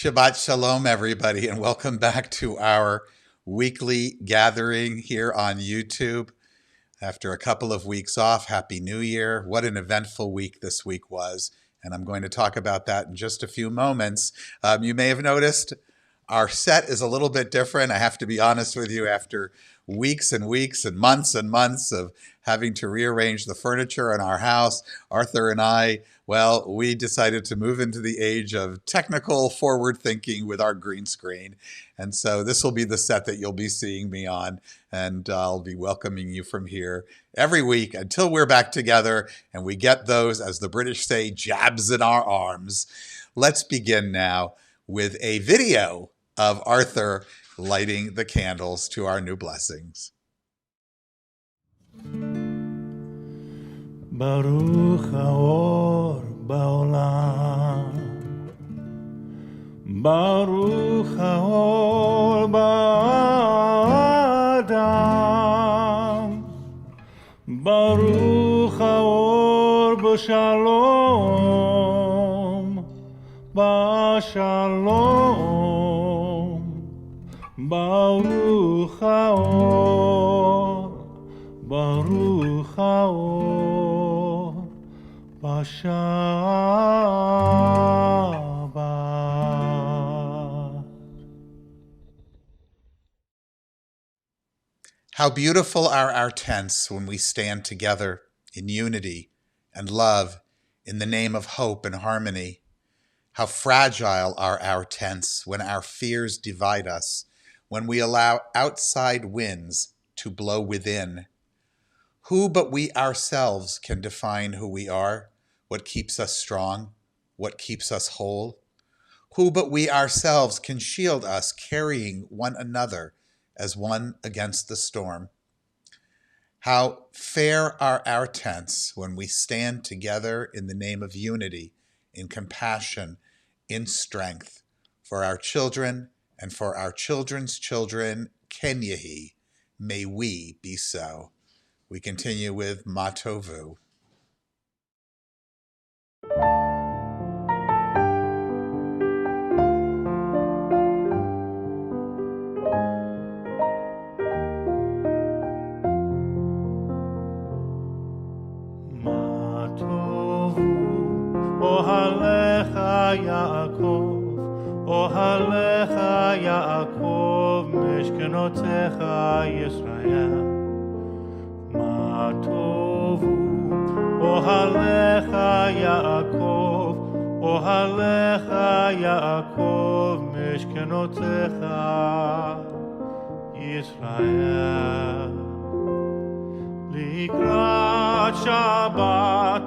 Shabbat Shalom, everybody, and welcome back to our weekly gathering here on YouTube. After a couple of weeks off, Happy New Year. What an eventful week this week was, and I'm going to talk about that in just a few moments. You may have noticed our set is a little bit different. I have to be honest with you, after weeks and weeks and months of having to rearrange the furniture in our house, Arthur and I, well, we decided to move into the age of technical forward thinking with our green screen. And so this will be the set that you'll be seeing me on, and I'll be welcoming you from here every week until we're back together and we get those, as the British say, jabs in our arms. Let's begin now with a video of Arthur lighting the candles to our new blessings. Baruch haor ba'olam, Baruch haor ba'adam, Baruch haor b'shalom, b'shalom, Baruch haor, Baruch haor, b'Shabbat. How beautiful are our tents when we stand together in unity and love in the name of hope and harmony. How fragile are our tents when our fears divide us, when we allow outside winds to blow within. Who but we ourselves can define who we are, what keeps us strong, what keeps us whole? Who but we ourselves can shield us, carrying one another as one against the storm? How fair are our tents when we stand together in the name of unity, in compassion, in strength, for our children and for our children's children. Ken Yehi, may we be so. We continue with Ma Tovu. Ma tovu ohalecha Yaakov, ohalecha Yaakov, mishkenotecha Yisrael. Ma tovu ohalecha Yaakov, ohalecha Yaakov, mishkenotecha Yisrael. Likrat Shabbat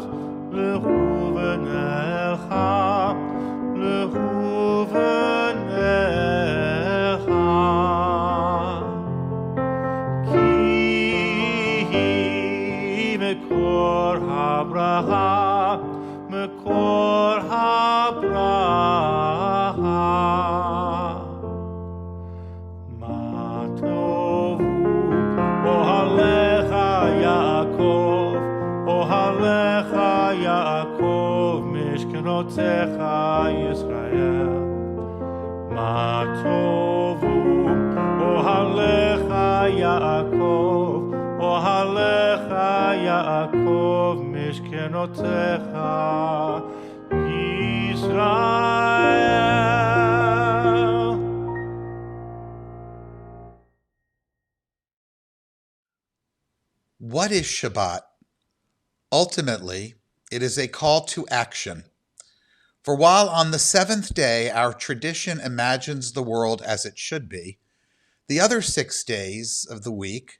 lechu v'nelcha, lechu v'nelcha, Mekor habraha, Mekor habraha. Ma tovu ohalecha Yaakov, ohalecha Yaakov, mishkenotecha Yisrael. Ma tovu ohalecha Yaakov, ohalecha Yaakov, mishkenotecha Yisrael. What is Shabbat? Ultimately, it is a call to action. For while on the seventh day our tradition imagines the world as it should be, the other 6 days of the week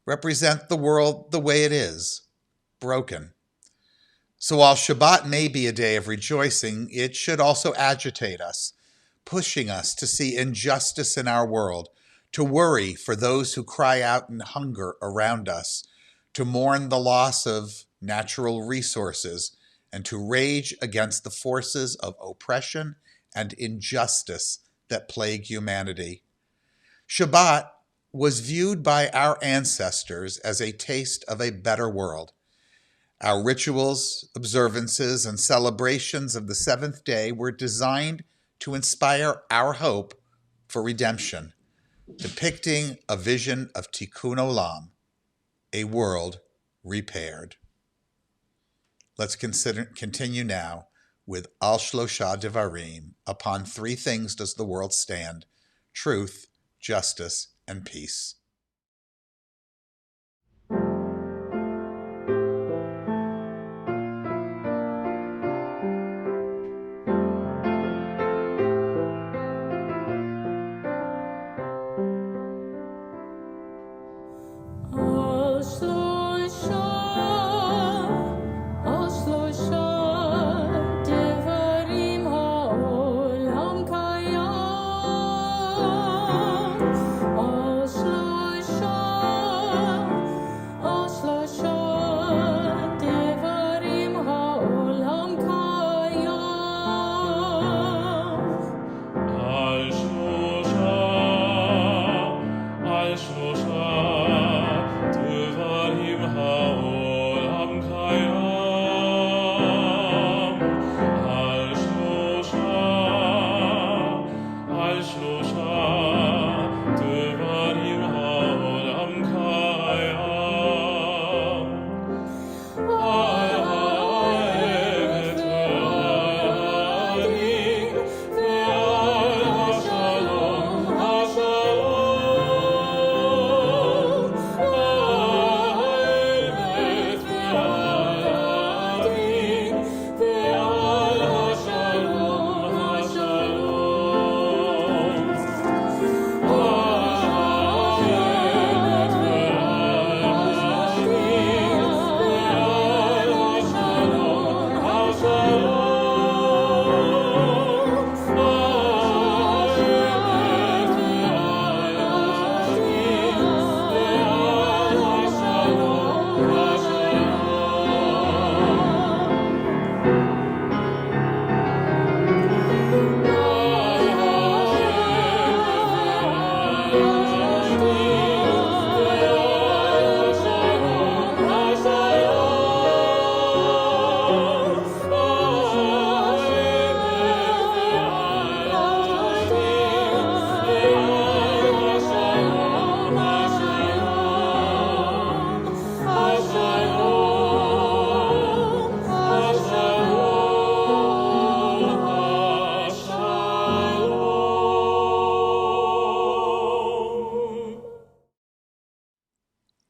represent the world the way it is, broken. So while Shabbat may be a day of rejoicing, it should also agitate us, pushing us to see injustice in our world, to worry for those who cry out in hunger around us, to mourn the loss of natural resources, and to rage against the forces of oppression and injustice that plague humanity. Shabbat was viewed by our ancestors as a taste of a better world. Our rituals, observances, and celebrations of the seventh day were designed to inspire our hope for redemption, depicting a vision of Tikkun Olam, a world repaired. Let's continue now with Al Shlosha Devarim. Upon three things does the world stand: truth, justice, and peace.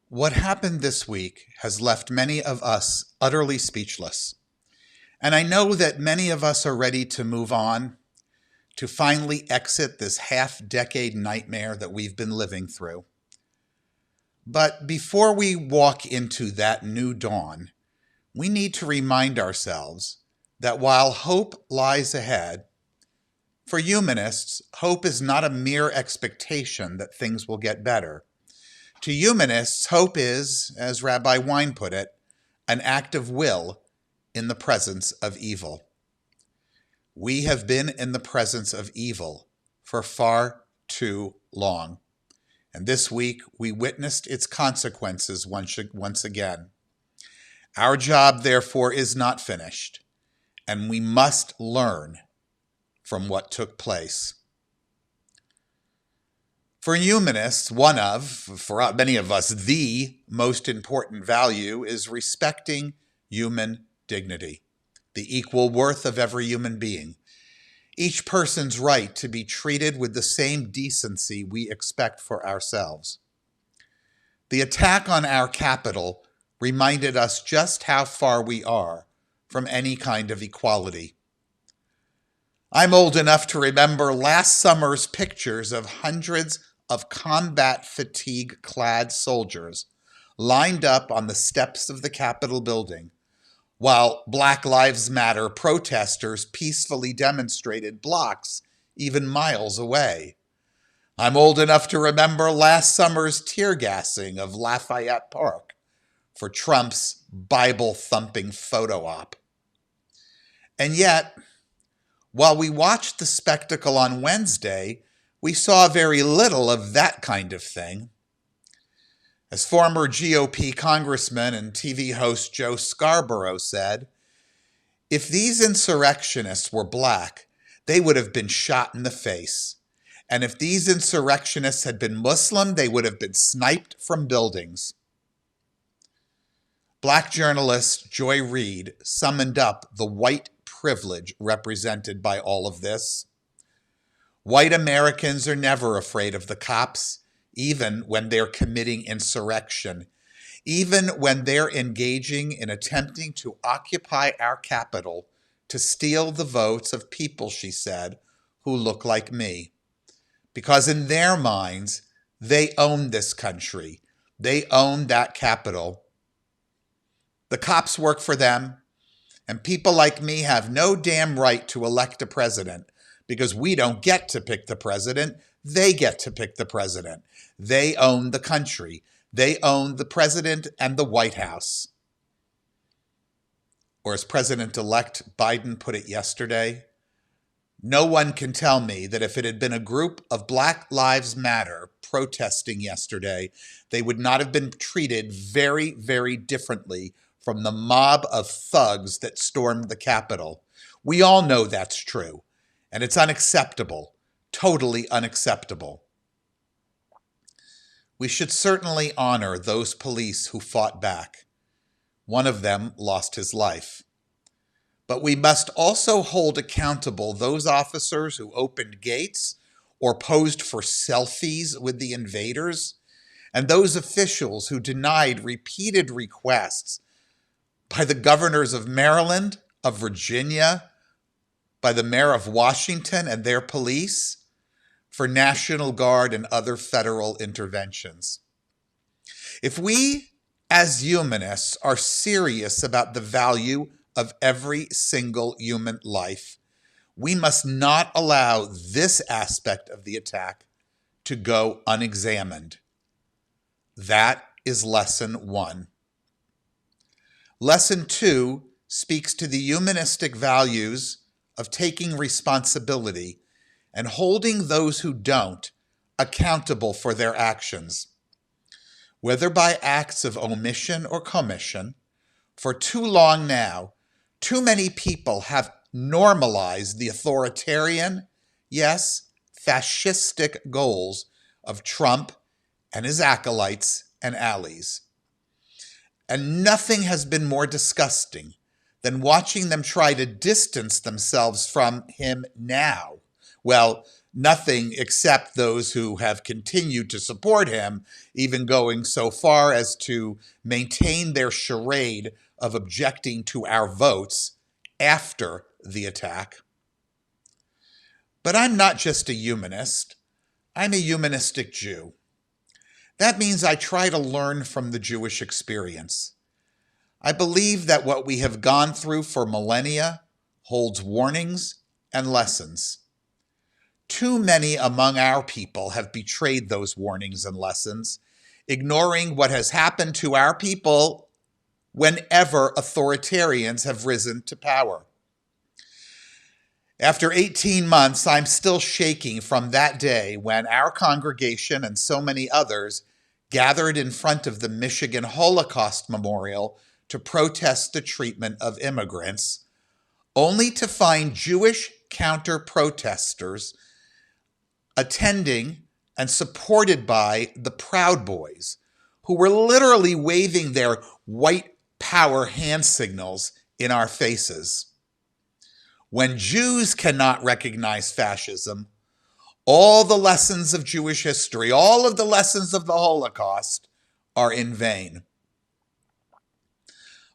What happened this week has left many of us utterly speechless. And I know that many of us are ready to move on, to finally exit this half-decade nightmare that we've been living through. But before we walk into that new dawn, we need to remind ourselves that while hope lies ahead, for humanists, hope is not a mere expectation that things will get better. To humanists, hope is, as Rabbi Wein put it, an act of will in the presence of evil. We have been in the presence of evil for far too long. And this week, we witnessed its consequences once again. Our job, therefore, is not finished, and we must learn from what took place. For humanists, for many of us, the most important value is respecting human dignity, the equal worth of every human being, each person's right to be treated with the same decency we expect for ourselves. The attack on our capital reminded us just how far we are from any kind of equality. I'm old enough to remember last summer's pictures of hundreds of combat fatigue-clad soldiers lined up on the steps of the Capitol building, while Black Lives Matter protesters peacefully demonstrated blocks even miles away. I'm old enough to remember last summer's tear gassing of Lafayette Park for Trump's Bible-thumping photo op. And yet, while we watched the spectacle on Wednesday, we saw very little of that kind of thing. As former GOP congressman and TV host Joe Scarborough said, if these insurrectionists were black, they would have been shot in the face. And if these insurrectionists had been Muslim, they would have been sniped from buildings. Black journalist Joy Reid summoned up the white privilege represented by all of this. White Americans are never afraid of the cops, even when they're committing insurrection, even when they're engaging in attempting to occupy our capital to steal the votes of people, she said, who look like me. Because in their minds, they own this country. They own that capital. The cops work for them, and people like me have no damn right to elect a president because we don't get to pick the president. They get to pick the president. They own the country. They own the president and the White House. Or as President-elect Biden put it yesterday, no one can tell me that if it had been a group of Black Lives Matter protesting yesterday, they would not have been treated very, very differently from the mob of thugs that stormed the Capitol. We all know that's true, and it's unacceptable, totally unacceptable. We should certainly honor those police who fought back. One of them lost his life. But we must also hold accountable those officers who opened gates or posed for selfies with the invaders, and those officials who denied repeated requests by the governors of Maryland, of Virginia, by the mayor of Washington and their police for National Guard and other federal interventions. If we, as humanists, are serious about the value of every single human life, we must not allow this aspect of the attack to go unexamined. That is lesson 1. Lesson 2 speaks to the humanistic values of taking responsibility and holding those who don't accountable for their actions. Whether by acts of omission or commission, for too long now, too many people have normalized the authoritarian, yes, fascistic goals of Trump and his acolytes and allies. And nothing has been more disgusting than watching them try to distance themselves from him now. Well, nothing except those who have continued to support him, even going so far as to maintain their charade of objecting to our votes after the attack. But I'm not just a humanist. I'm a humanistic Jew. That means I try to learn from the Jewish experience. I believe that what we have gone through for millennia holds warnings and lessons. Too many among our people have betrayed those warnings and lessons, ignoring what has happened to our people whenever authoritarians have risen to power. After 18 months, I'm still shaking from that day when our congregation and so many others gathered in front of the Michigan Holocaust Memorial to protest the treatment of immigrants, only to find Jewish counter-protesters attending and supported by the Proud Boys, who were literally waving their white power hand signals in our faces. When Jews cannot recognize fascism, all the lessons of Jewish history, all of the lessons of the Holocaust are in vain.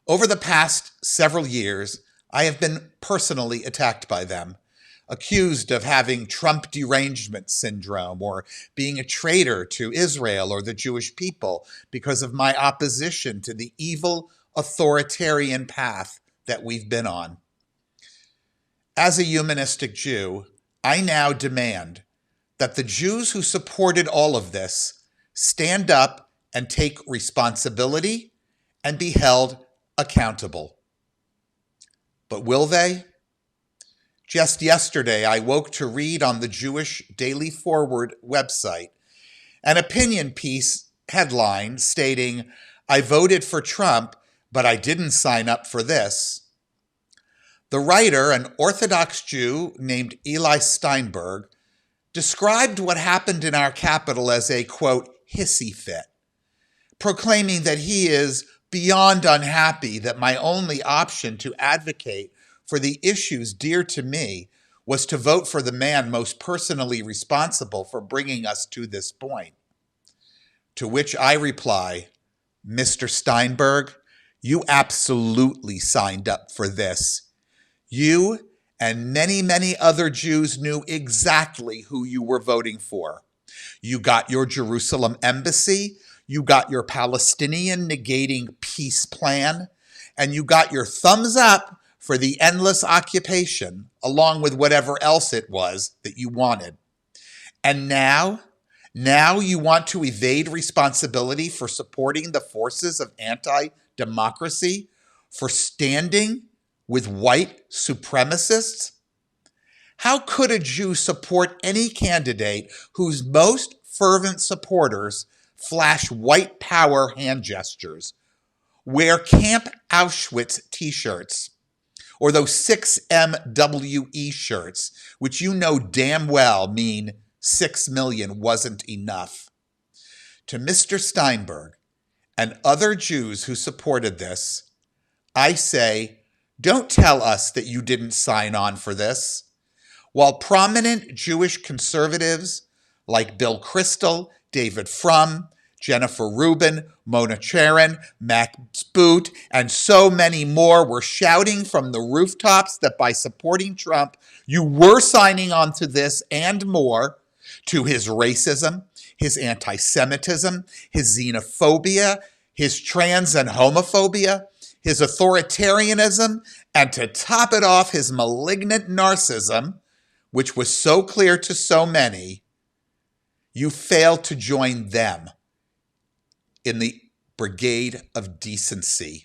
Over the past several years, I have been personally attacked by them, accused of having Trump derangement syndrome or being a traitor to Israel or the Jewish people because of my opposition to the evil authoritarian path that we've been on. As a humanistic Jew, I now demand that the Jews who supported all of this stand up and take responsibility and be held accountable. But will they? Just yesterday, I woke to read on the Jewish Daily Forward website an opinion piece headline stating, "I voted for Trump, but I didn't sign up for this." The writer, an Orthodox Jew named Eli Steinberg, described what happened in our capital as a, quote, hissy fit, proclaiming that he is beyond unhappy that my only option to advocate for the issues dear to me was to vote for the man most personally responsible for bringing us to this point. To which I reply, Mr. Steinberg, you absolutely signed up for this. You and many, many other Jews knew exactly who you were voting for. You got your Jerusalem embassy, you got your Palestinian negating peace plan, and you got your thumbs up for the endless occupation, along with whatever else it was that you wanted. And now you want to evade responsibility for supporting the forces of anti-democracy, for standing with white supremacists? How could a Jew support any candidate whose most fervent supporters flash white power hand gestures, wear Camp Auschwitz t-shirts, or those 6MWE shirts, which you know damn well mean 6 million wasn't enough? To Mr. Steinberg and other Jews who supported this, I say, don't tell us that you didn't sign on for this. While prominent Jewish conservatives like Bill Kristol, David Frum, Jennifer Rubin, Mona Charen, Max Boot, and so many more were shouting from the rooftops that by supporting Trump, you were signing on to this and more, to his racism, his anti-Semitism, his xenophobia, his trans and homophobia, his authoritarianism, and to top it off, his malignant narcissism, which was so clear to so many, you failed to join them in the brigade of decency.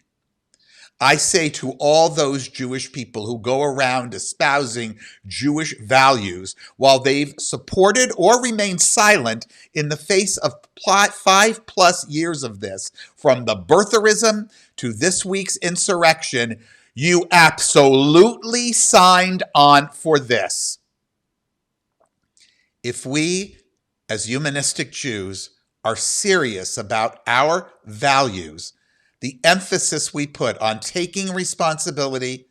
I say to all those Jewish people who go around espousing Jewish values while they've supported or remained silent in the face of 5+ years of this, from the birtherism to this week's insurrection, you absolutely signed on for this. If we, as humanistic Jews, are serious about our values, the emphasis we put on taking responsibility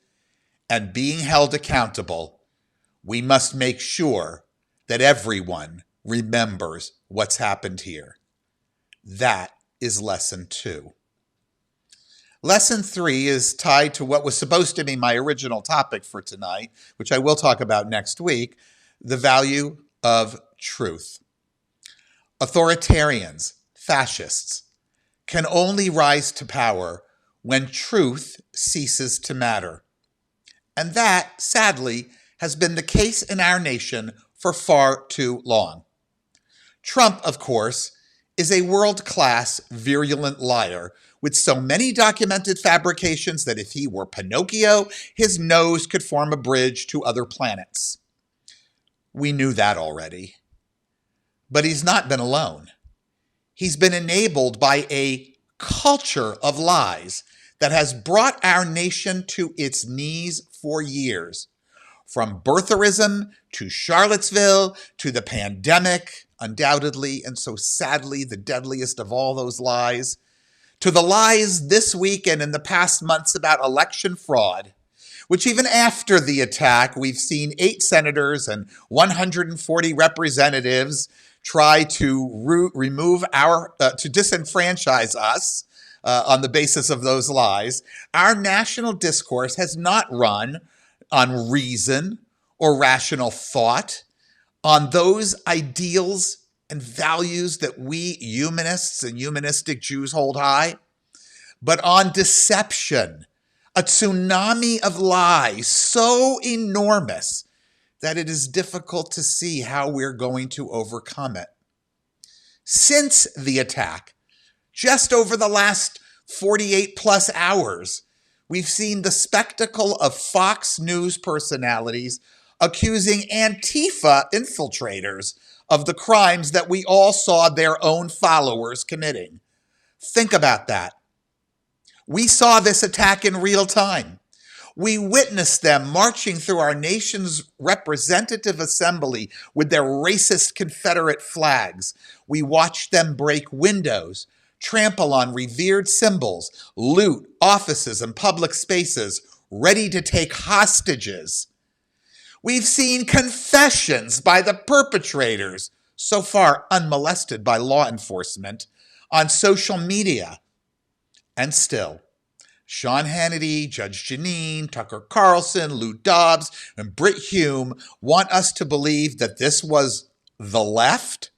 and being held accountable, we must make sure that everyone remembers what's happened here. That is lesson 2. Lesson 3 is tied to what was supposed to be my original topic for tonight, which I will talk about next week, the value of truth. Authoritarians, fascists, can only rise to power when truth ceases to matter. And that, sadly, has been the case in our nation for far too long. Trump, of course, is a world-class virulent liar with so many documented fabrications that if he were Pinocchio, his nose could form a bridge to other planets. We knew that already. But he's not been alone. He's been enabled by a culture of lies that has brought our nation to its knees for years. From birtherism to Charlottesville to the pandemic, undoubtedly and so sadly the deadliest of all those lies, to the lies this week and in the past months about election fraud, which even after the attack, we've seen 8 senators and 140 representatives try to remove to disenfranchise us on the basis of those lies. Our national discourse has not run on reason or rational thought, on those ideals and values that we humanists and humanistic Jews hold high, but on deception, a tsunami of lies so enormous that it is difficult to see how we're going to overcome it. Since the attack, just over the last 48+ hours, we've seen the spectacle of Fox News personalities accusing Antifa infiltrators of the crimes that we all saw their own followers committing. Think about that. We saw this attack in real time. We witnessed them marching through our nation's representative assembly with their racist Confederate flags. We watched them break windows, trample on revered symbols, loot offices and public spaces, ready to take hostages. We've seen confessions by the perpetrators, so far unmolested by law enforcement, on social media. And still, Sean Hannity, Judge Jeanine, Tucker Carlson, Lou Dobbs, and Brit Hume want us to believe that this was the left.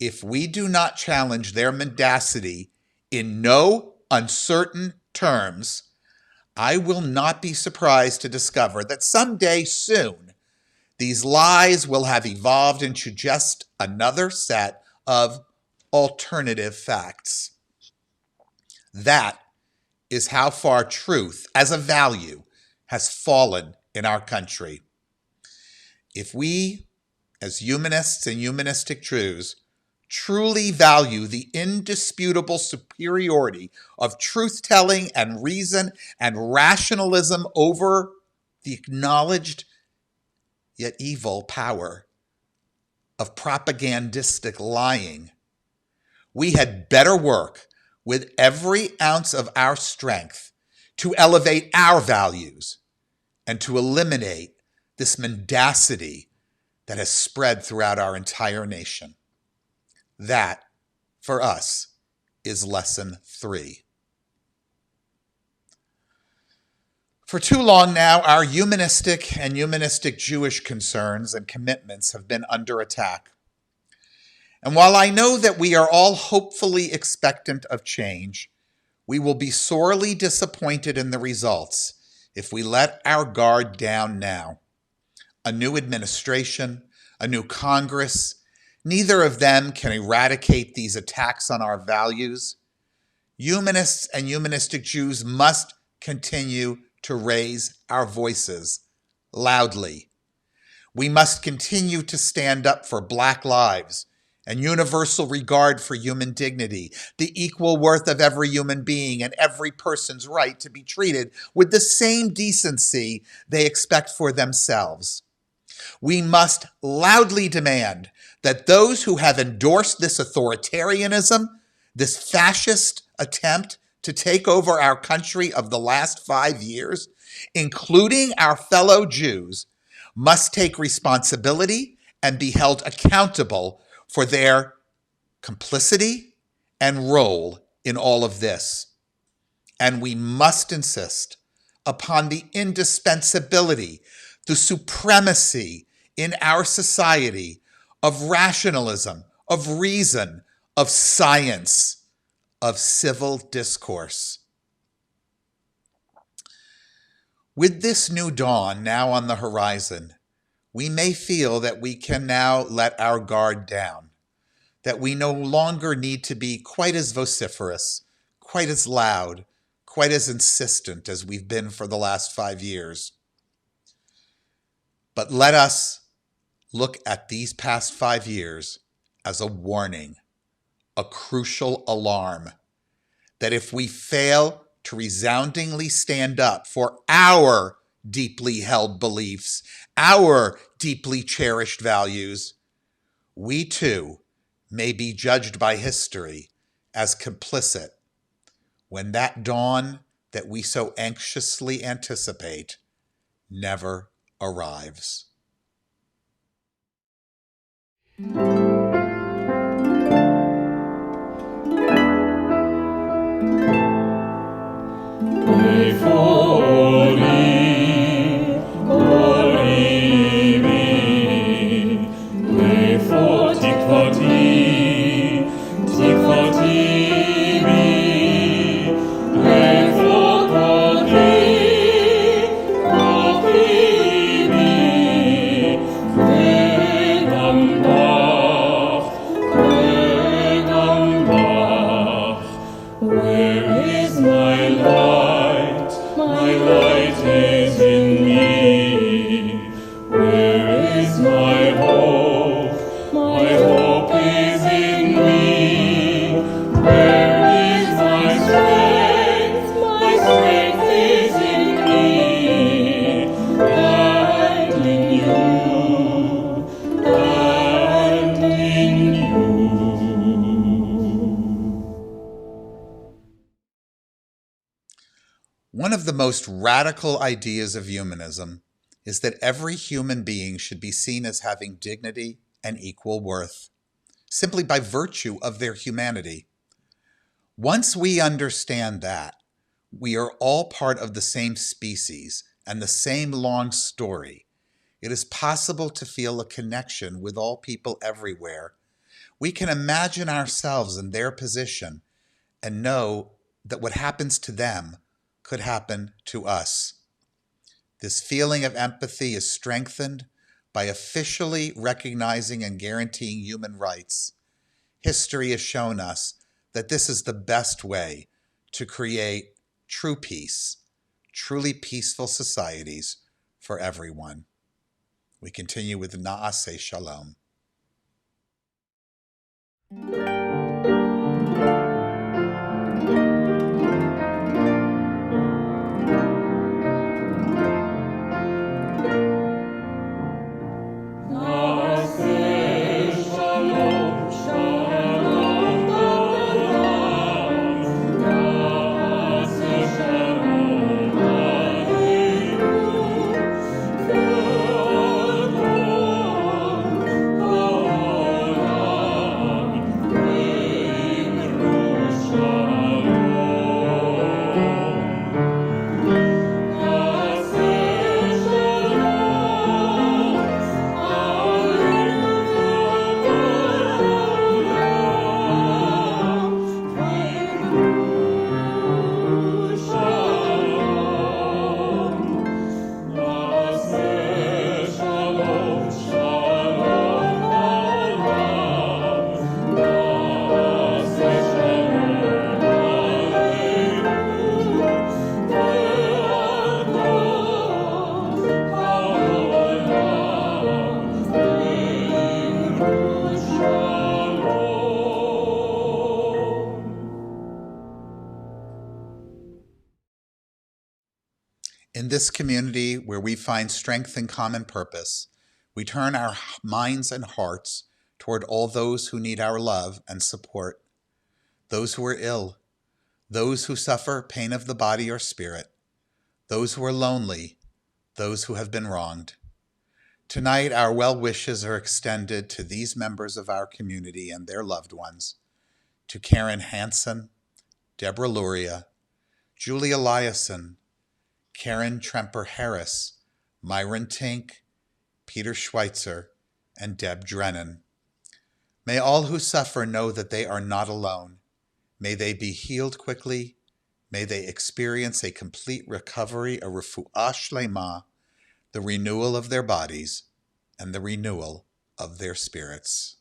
If we do not challenge their mendacity in no uncertain terms, I will not be surprised to discover that someday soon, these lies will have evolved into just another set of alternative facts. That is how far truth as a value has fallen in our country. If we, as humanists and humanistic Jews, truly value the indisputable superiority of truth-telling and reason and rationalism over the acknowledged yet evil power of propagandistic lying, we had better work with every ounce of our strength to elevate our values and to eliminate this mendacity that has spread throughout our entire nation. That, for us, is lesson 3. For too long now, our humanistic and humanistic Jewish concerns and commitments have been under attack. And while I know that we are all hopefully expectant of change, we will be sorely disappointed in the results if we let our guard down now. A new administration, a new Congress, neither of them can eradicate these attacks on our values. Humanists and humanistic Jews must continue to raise our voices loudly. We must continue to stand up for Black lives and universal regard for human dignity, the equal worth of every human being and every person's right to be treated with the same decency they expect for themselves. We must loudly demand that those who have endorsed this authoritarianism, this fascist attempt to take over our country of the last 5 years, including our fellow Jews, must take responsibility and be held accountable for their complicity and role in all of this. And we must insist upon the indispensability, the supremacy in our society of rationalism, of reason, of science, of civil discourse. With this new dawn now on the horizon, we may feel that we can now let our guard down, that we no longer need to be quite as vociferous, quite as loud, quite as insistent as we've been for the last 5 years. But let us look at these past 5 years as a warning, a crucial alarm, that if we fail to resoundingly stand up for our deeply held beliefs, our deeply cherished values, we too may be judged by history as complicit when that dawn that we so anxiously anticipate never arrives. My strength is in One of the most radical ideas of humanism is that every human being should be seen as having dignity and equal worth, simply by virtue of their humanity. Once we understand that, we are all part of the same species and the same long story, it is possible to feel a connection with all people everywhere. We can imagine ourselves in their position and know that what happens to them could happen to us. This feeling of empathy is strengthened by officially recognizing and guaranteeing human rights. History has shown us that this is the best way to create true peace, truly peaceful societies for everyone. We continue with Na'aseh Shalom. In this community where we find strength and common purpose, we turn our minds and hearts toward all those who need our love and support, those who are ill, those who suffer pain of the body or spirit, those who are lonely, those who have been wronged. Tonight, our well wishes are extended to these members of our community and their loved ones, to Karen Hansen, Deborah Luria, Julie Eliason, Karen Tremper-Harris, Myron Tink, Peter Schweitzer, and Deb Drennan. May all who suffer know that they are not alone. May they be healed quickly. May they experience a complete recovery, a refuah shlema, the renewal of their bodies, and the renewal of their spirits.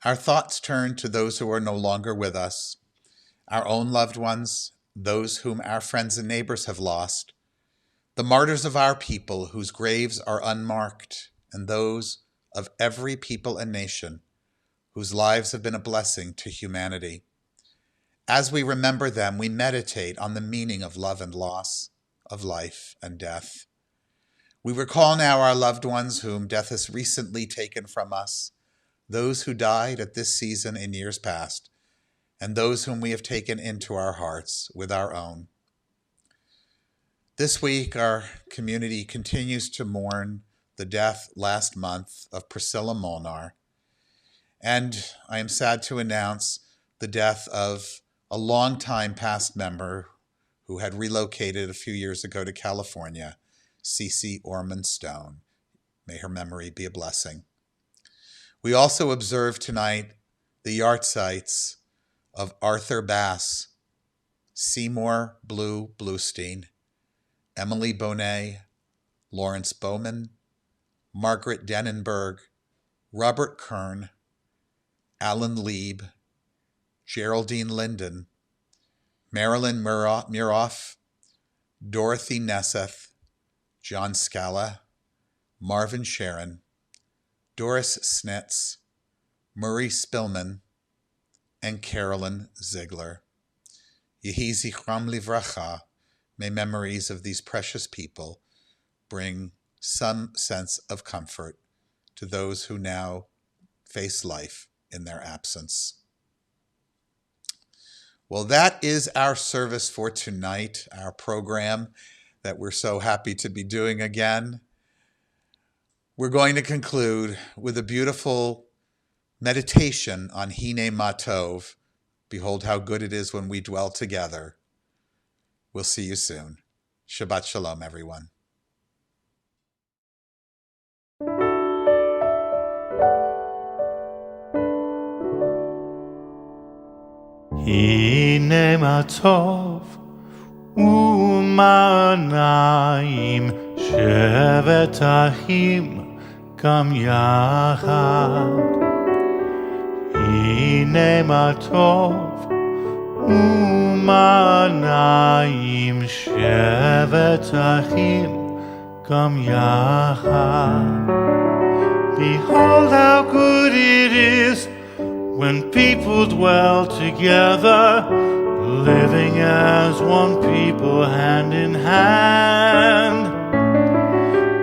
Our thoughts turn to those who are no longer with us, our own loved ones, those whom our friends and neighbors have lost, the martyrs of our people whose graves are unmarked, and those of every people and nation whose lives have been a blessing to humanity. As we remember them, we meditate on the meaning of love and loss, of life and death. We recall now our loved ones whom death has recently taken from us, those who died at this season in years past, and those whom we have taken into our hearts with our own. This week, our community continues to mourn the death last month of Priscilla Molnar, and I am sad to announce the death of a longtime past member who had relocated a few years ago to California, Cece Orman Stone. May her memory be a blessing. We also observe tonight the yahrzeits of Arthur Bass, Seymour Blue Bluestein, Emily Bonet, Lawrence Bowman, Margaret Dennenberg, Robert Kern, Alan Lieb, Geraldine Linden, Marilyn Muroff, Dorothy Nesseth, John Scala, Marvin Sharon, Doris Snitz, Murray Spillman, and Carolyn Ziegler. Yehi zichram livracha. May memories of these precious people bring some sense of comfort to those who now face life in their absence. Well, that is our service for tonight, our program that we're so happy to be doing again. We're going to conclude with a beautiful meditation on Hine Matov. Behold how good it is when we dwell together. We'll see you soon. Shabbat Shalom, everyone. הנה מה טוב ומה נעים שבת אחים גם יחד. הנה מה טוב ומה נעים שבת אחים גם יחד. Behold how good it is when people dwell together, living as one people, hand in hand.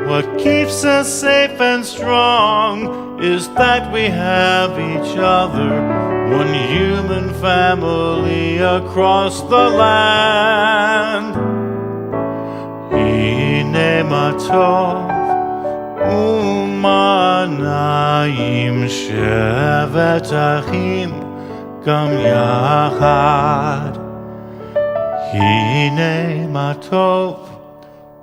What keeps us safe and strong is that we have each other, one human family across the land. Hine ma tov ומה נעים שבת אחים גם יחד. הנה מה טוב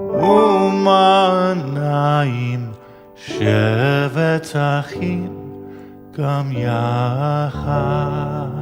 ומה נעים שבת אחים גם יחד.